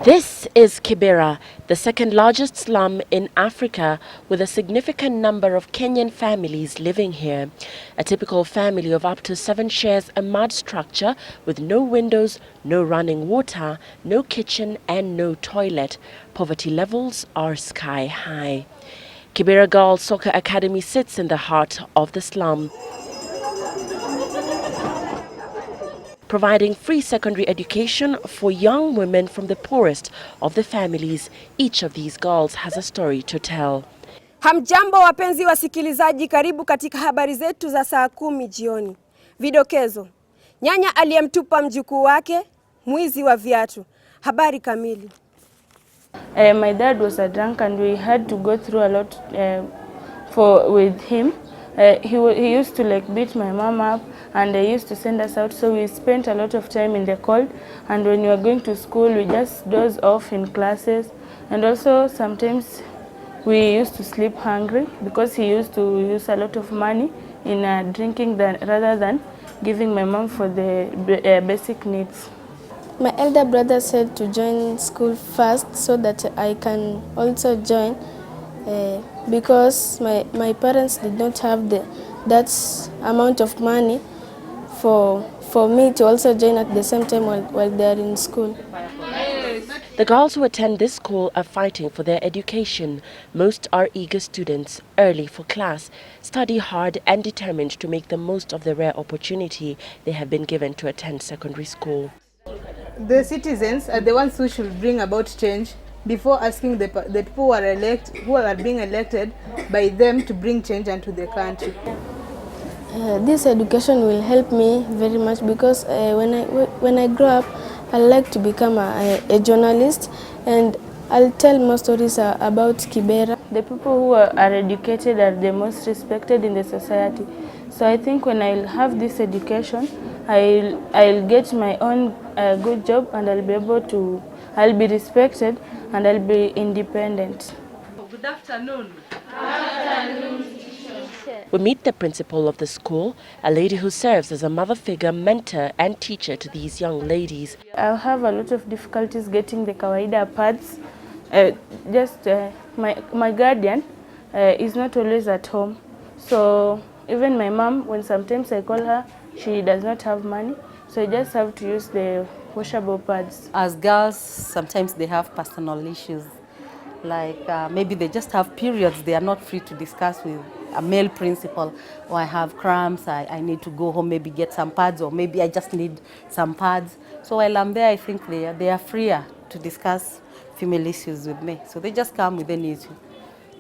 This is Kibera, the second largest slum in Africa, with a significant number of Kenyan families living here. A typical family of up to 7 shares a mud structure with no windows, no running water, no kitchen and no toilet. Poverty levels are sky high. Kibera Girls Soccer Academy sits in the heart of the slum, providing free secondary education for young women from the poorest of the families. Each of these girls has a story to tell. Hamjambo wapenzi wasikilizaji, karibu katika habari zetu za saa 10 jioni. Vidokezo: nyanya aliyemtupa mjukuu wake, mwizi wa viatu. Habari kamili. My dad was a drunk and we had to go through a lot with him. He used to beat my mom up, and they used to send us out, so we spent a lot of time in the cold, and when we were going to school we just doze off in classes, and also sometimes we used to sleep hungry because he used to use a lot of money in drinking rather than giving my mom for the basic needs. My elder brother said to join school first so that I can also join because my parents did not have that amount of money for me to also join at the same time while they are in school. The girls who attend this school are fighting for their education. Most are eager students, early for class, study hard and determined to make the most of the rare opportunity they have been given to attend secondary school. The citizens are the ones who should bring about change before asking the people who are being elected by them to bring change into the country. This education will help me very much because when I grow up, I like to become a journalist, and I'll tell more stories about Kibera. The people who are educated are the most respected in the society. So I think when I'll have this education, I'll get my own good job, and I'll be respected and I'll be independent. Good afternoon. We meet the principal of the school, a lady who serves as a mother figure, mentor and teacher to these young ladies. I'll have a lot of difficulties getting the kawaida pads. My guardian is not always at home. So even my mom, when sometimes I call her, she does not have money. So I just have to use the washable pads. As girls, sometimes they have personal issues. Like maybe they just have periods they are not free to discuss with a male principal. Or I have cramps, I need to go home, maybe get some pads, or maybe I just need some pads. So while I'm there, I think they are freer to discuss female issues with me. So they just come with any issue,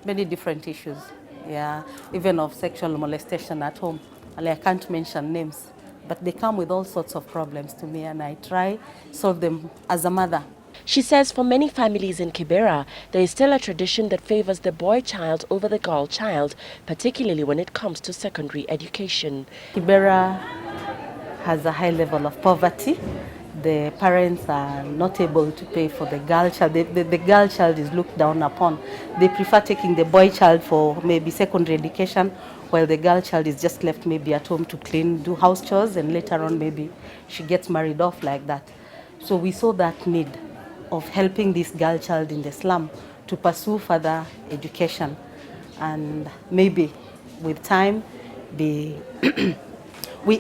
many different issues. Yeah, even of sexual molestation at home. I can't mention names, but they come with all sorts of problems to me, and I try to solve them as a mother. She says for many families in Kibera, there is still a tradition that favors the boy child over the girl child, particularly when it comes to secondary education. Kibera has a high level of poverty. The parents are not able to pay for the girl child. The girl child is looked down upon. They prefer taking the boy child for maybe secondary education, while the girl child is just left maybe at home to clean, do house chores, and later on maybe she gets married off like that. So we saw that need of helping this girl child in the slum to pursue further education, and maybe with time we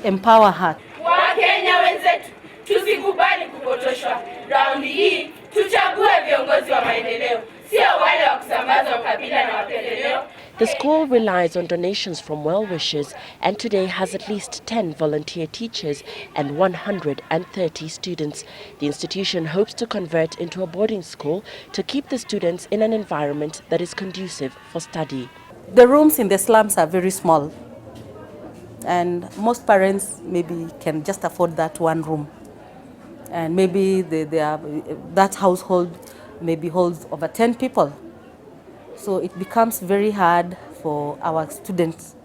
empower her. Wakenya wenzetu, tusikubali kupotoshwa. Raundi hii tuchague viongozi wa maendeleo, sio wale wa kusambaza ukabila na mapendeleo. The school relies on donations from well-wishers and today has at least 10 volunteer teachers and 130 students. The institution hopes to convert into a boarding school to keep the students in an environment that is conducive for study. The rooms in the slums are very small, and most parents maybe can just afford that one room. And maybe that household maybe holds over 10 people. So it becomes very hard for our students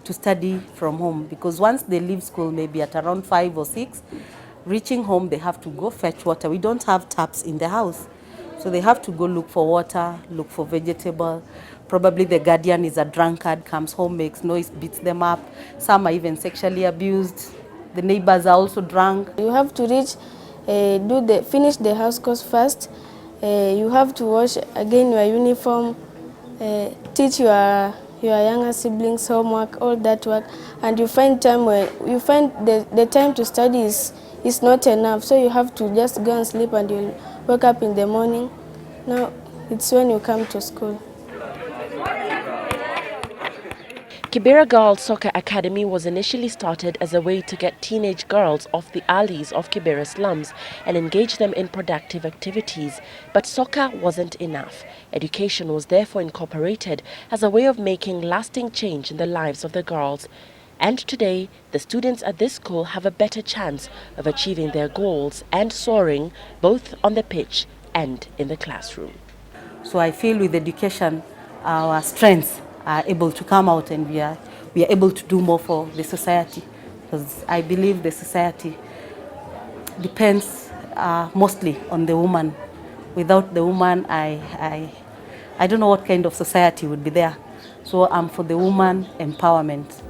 to study from home, because once they leave school maybe at around 5 or 6, reaching home they have to go fetch water. We don't have taps in the house, so they have to go look for water, look for vegetable. Probably the guardian is a drunkard, comes home, makes noise, beats them up. Some are even sexually abused. The neighbors are also drunk. You have to finish the house course first, You have to wash again your uniform, teach your younger siblings homework, all that work, and you find time when you find the time to study is not enough, so you have to just go and sleep and you'll wake up in the morning. Now it's when you come to school. Kibera Girls Soccer Academy was initially started as a way to get teenage girls off the alleys of Kibera slums and engage them in productive activities. But soccer wasn't enough. Education was therefore incorporated as a way of making lasting change in the lives of the girls. And today, the students at this school have a better chance of achieving their goals and soaring both on the pitch and in the classroom. So I feel with education, our strengths are able to come out and we are able to do more for the society. Because I believe the society depends mostly on the woman. Without the woman, I don't know what kind of society would be there. So I'm for the woman empowerment.